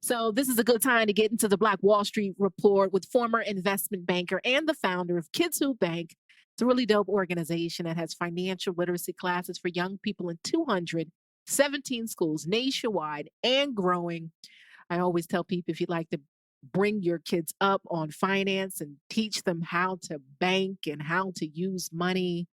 So, this is a good time to get into the Black Wall Street Report with former investment banker and the founder of Kids Who Bank. It's a really dope organization that has financial literacy classes for young people in 217 schools nationwide and growing. I always tell people if you'd like to bring your kids up on finance and teach them how to bank and how to use money,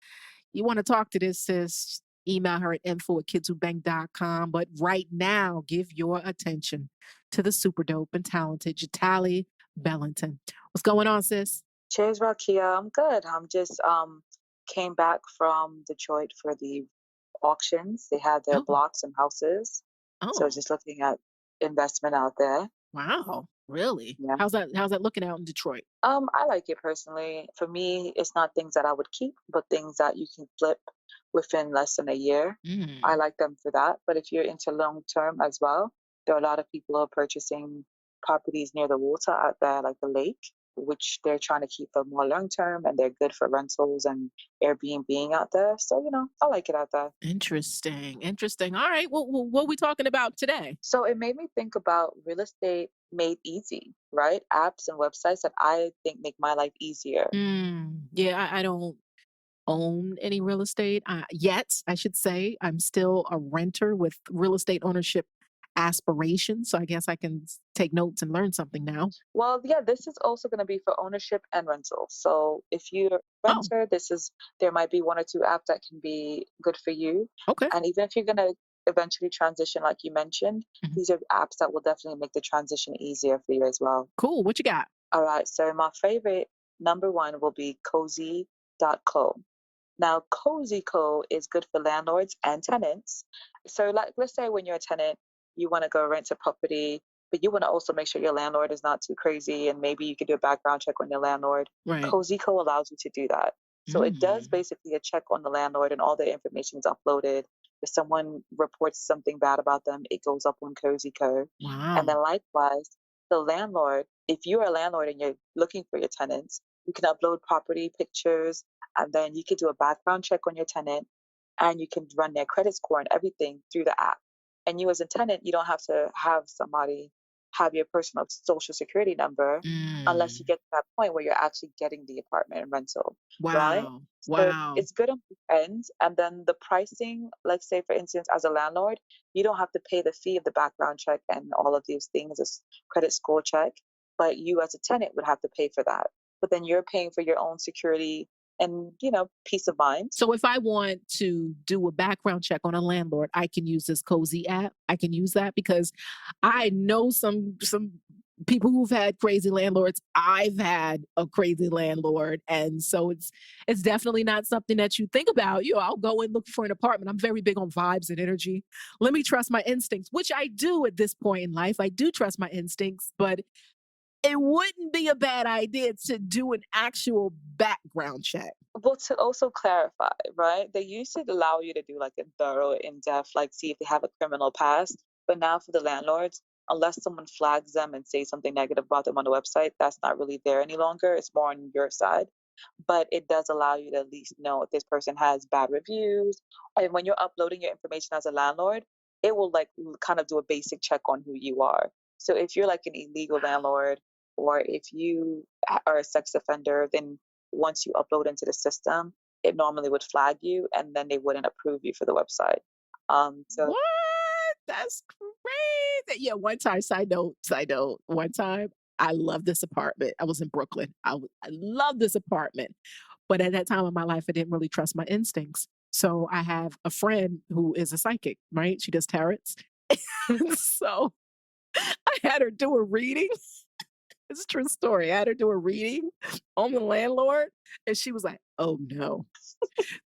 you want to talk to this sis, email her at info@kidswhobank.com. But right now, give your attention to the super dope and talented Jatali Bellanton. What's going on, sis? Cheers, Rakia. I'm good. I'm just came back from Detroit for the auctions. They had their Oh, blocks and houses. So oh, just looking at investment out there. wow. Really? Yeah. How's that looking out in Detroit? I like it personally. For me, it's not things that I would keep, but things that you can flip within less than a year. I Mm, like them for that. But if you're into long term as well, there are a lot of people who are purchasing properties near the water out there, like the lake, which they're trying to keep them more long term and they're good for rentals and Airbnb out there. So, I like it out there. interesting. Interesting. All right. Well, what are we talking about today? So it made me think about real estate made easy, right? Apps and websites that I think make my life easier. Yeah, I don't own any real estate yet, I should say. I'm still a renter with real estate ownership aspirations. So I guess I can take notes and learn something now. Well, yeah, this is also going to be for ownership and rental. So if you're a Oh, renter, there might be one or two apps that can be good for you. okay. And even if you're going to eventually transition, like you mentioned, Mhm. these are apps that will definitely make the transition easier for you as well. Cool. What you got? All right, so my favorite number one will be cozy.co. Now, Cozy Co is good for landlords and tenants. So, like, let's say when you're a tenant, you want to go rent a property, but you want to also make sure your landlord is not too crazy, and maybe you could do a background check on your landlord. Right. Cozy Co allows you to do that. So it does Mm. basically a check on the landlord, and all the information is uploaded. If someone reports something bad about them, it goes up on Cozy Co. And Wow. then likewise, the landlord, if you're a landlord and you're looking for your tenants, you can upload property pictures, and then you can do a background check on your tenant, and you can run their credit score and everything through the app. And you as a tenant, you don't have to have somebody have your personal social security number unless you Mm. get to that point where you're actually getting the apartment and rental, right? Wow. So Wow. it's good on both ends. And then the pricing, let's say for instance, as a landlord, you don't have to pay the fee of the background check and all of these things, this credit score check, but you as a tenant would have to pay for that. But then you're paying for your own security and peace of mind. So if I want to do a background check on a landlord, I can use this Cozy app. I can use that because I know some people who've had crazy landlords. I've had a crazy landlord, and so it's definitely not something that you think about. I'll go and look for an apartment. I'm very big on vibes and energy. Let me trust my instincts, which I do at this point in life. I do trust my instincts, but it wouldn't be a bad idea to do an actual background check. Well, to also clarify, right? They used to allow you to do like a thorough, in-depth, like see if they have a criminal past. But now for the landlords, unless someone flags them and says something negative about them on the website, that's not really there any longer. It's more on your side. But it does allow you to at least know if this person has bad reviews. And when you're uploading your information as a landlord, it will like kind of do a basic check on who you are. So if you're like an illegal landlord or if you are a sex offender, then once you upload into the system, it normally would flag you and then they wouldn't approve you for the website. So What? That's crazy. Yeah, one time, side note, one time I love this apartment. I was in Brooklyn. I love this apartment. But at that time of my life, I didn't really trust my instincts. So I have a friend who is a psychic, right? She does tarots. So I had her do a reading. It's a true story. I had her do a reading on the landlord, and she was like, "Oh no,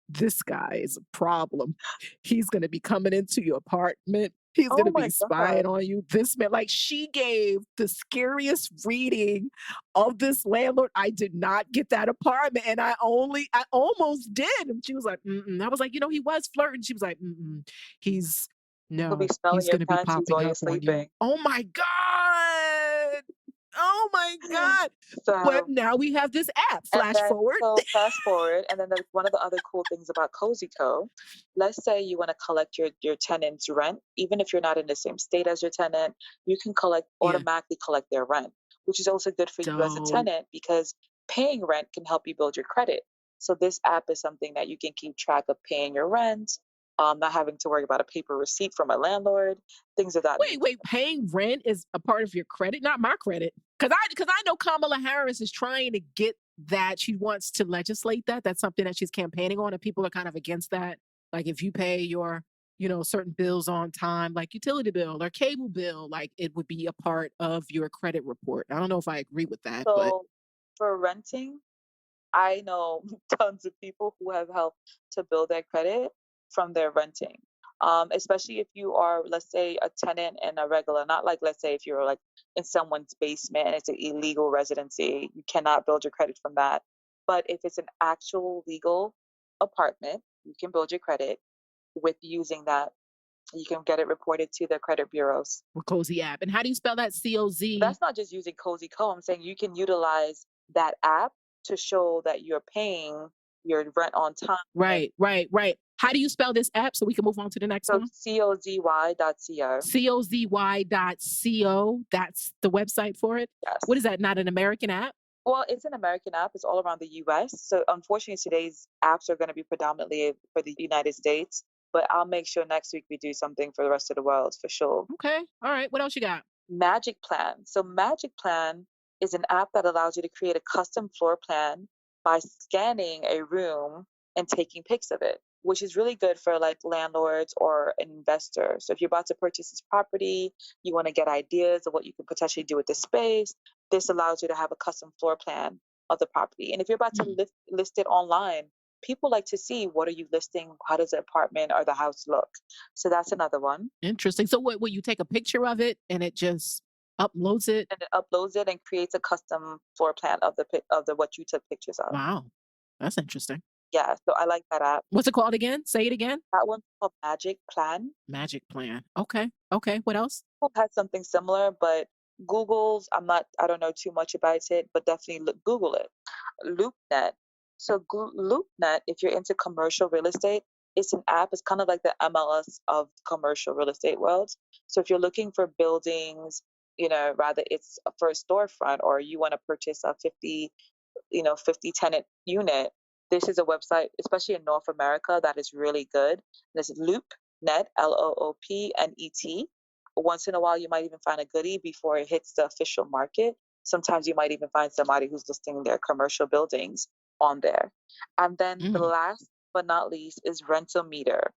this guy is a problem. He's gonna be coming into your apartment. He's oh gonna my be spying God. on you. This man," like she gave the scariest reading of this landlord. I did not get that apartment, and I almost did. And she was like, "Mm-mm." I was like, he was flirting. She was like, "Mm-mm. He's He'll be no, smelling he's your gonna be panties popping while you're up on you." sleeping. Oh my God. Oh my God. But So now we have this app. and Flash then forward. so fast forward, and then one of the other cool things about Cozy Co, let's say you want to collect your tenant's rent, even if you're not in the same state as your tenant, you can Yeah. automatically collect their rent, which is also good for you as a Dope. tenant because paying rent can help you build your credit. So this app is something that you can keep track of paying your rent, not having to worry about a paper receipt from a landlord, things of that nature. Wait, paying rent is a part of your credit, not my credit. Because I know Kamala Harris is trying to get that. She wants to legislate that. That's something that she's campaigning on, and people are kind of against that. Like if you pay your, certain bills on time, like utility bill or cable bill, like it would be a part of your credit report. I don't know if I agree with that, but So for renting, I know tons of people who have helped to build their credit from their renting. Especially if you are, let's say, a tenant and a regular, not like, let's say, if you're like in someone's basement and it's an illegal residency, you cannot build your credit from that. But if it's an actual legal apartment, you can build your credit with using that. You can get it reported to the credit bureaus. Cozy app. And how do you spell that? COZ? That's not just using Cozy Co. I'm saying you can utilize that app to show that you're paying your rent on time. Right. How do you spell this app so we can move on to the next So one? cozy.co. COZY.co. That's the website for it. What is Yes. that? Not an American app? Well, it's an American app. It's all around the US. So unfortunately, today's apps are going to be predominantly for the United States. But I'll make sure next week we do something for the rest of the world for sure. Okay. All right. What else you got? Magic Plan. So Magic Plan is an app that allows you to create a custom floor plan by scanning a room and taking pics of it, which is really good for like landlords or an investor. So if you're about to purchase this property, you want to get ideas of what you could potentially do with the space. This allows you to have a custom floor plan of the property. And if you're about to Hmm, list it online, people like to see what are you listing, how does the apartment or the house look. So that's another one. interesting. So what will you take a picture of it and it just uploads it? And it uploads it and creates a custom floor plan of the what you took pictures of. Wow. That's interesting. Yeah, so I like that app. What's it called again? Say it again. That one's called Magic Plan. Magic Plan. Okay. Okay. What else? Google has something similar, but I don't know too much about it, but definitely Google it. LoopNet. So LoopNet, if you're into commercial real estate, it's an app. It's kind of like the MLS of commercial real estate world. So if you're looking for buildings, rather it's for a storefront or you want to purchase a 50 tenant unit, this is a website, especially in North America, that is really good. There's LoopNet, LoopNet. Once in a while, you might even find a goodie before it hits the official market. Sometimes you might even find somebody who's listing their commercial buildings on there. And then the Mm, last but not least is Rental Meter.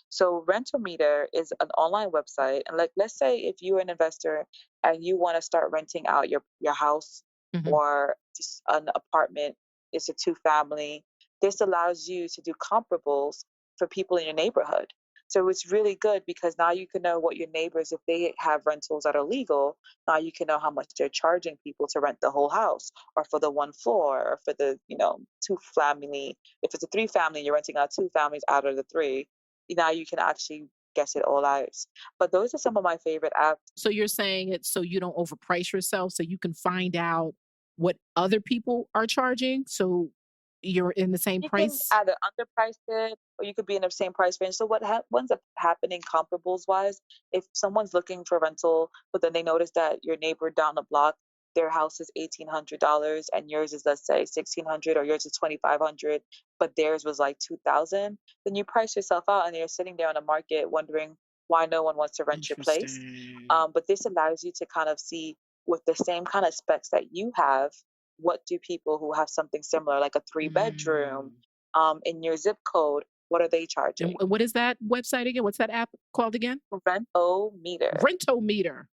So Rental Meter is an online website, and like let's say if you're an investor and you want to start renting out your house hmm. or just an apartment, it's a two family. This allows you to do comparables for people in your neighborhood. So it's really good because now you can know what your neighbors, if they have rentals that are legal, now you can know how much they're charging people to rent the whole house or for the one floor or for the, two family. If it's a three family, you're renting out two families out of the three, now you can actually guess it all out. But those are some of my favorite apps. So you're saying it so you don't overprice yourself, so you can find out what other people are charging, so you're in the same You can price? either underprice it or you could be in the same price range. So what ends up happening comparables wise, if someone's looking for rental, but then they notice that your neighbor down the block, their house is $1,800 and yours is, let's say, 1,600, or yours is 2,500, but theirs was like 2,000, then you price yourself out and you're sitting there on the market wondering why no one wants to rent your place. Interesting. But this allows you to kind of see with the same kind of specs that you have, what do people who have something similar, like a three-bedroom, Mm. in your zip code, what are they And charging? what is that website again? What's that app called again? Rent-o-meter. Rentometer.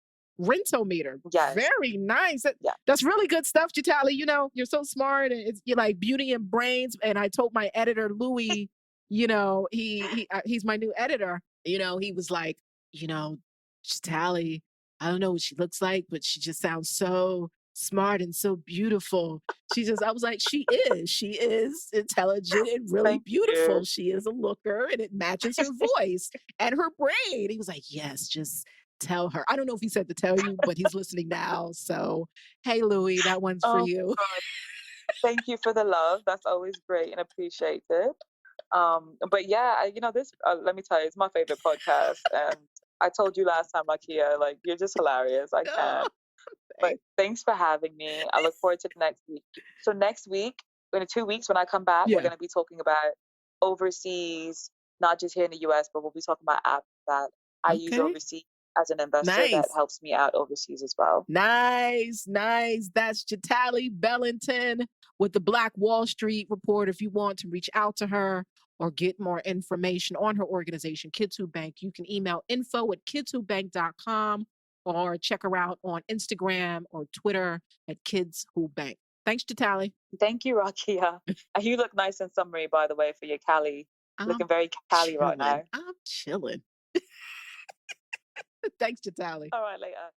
Rentometer. Yes, Very nice. yeah. That's really good stuff, Jatali. You're so smart, and you're like beauty and brains. And I told my editor Louis, he's my new editor. He was like, you know, Jatali, I don't know what she looks like, but she just sounds so smart and so beautiful. I was like, she is intelligent and really Thank beautiful. you. She is a looker, and it matches her voice and her brain. He was like, yes, just tell her. I don't know if he said to tell you, but he's listening now. So, hey, Louis, that one's for Oh, you. God. Thank you for the love. That's always great and appreciated. But yeah, this, let me tell you, it's my favorite podcast. And I told you last time, Rakia, like, you're just hilarious. I Oh, can't. But thanks. thanks for having me. I look forward to next week. So next week, in 2 weeks, when I come back, we're Yeah. going to be talking about overseas, not just here in the US, but we'll be talking about apps that I use Okay. overseas as an investor that Nice. helps me out overseas as well. Nice, nice. That's Jatali Bellanton with the Black Wall Street Report. If you want to reach out to her or get more information on her organization, Kids Who Bank, you can email info@kidswhobank.com or check her out on Instagram or Twitter at Kids Who Bank. Thanks, Jatali. Thank you, Rakia. And you look nice and summery, by the way, for your Cali. I'm Looking very Cali right chilling. now. I'm chilling. Thanks, Jatali. All right, later.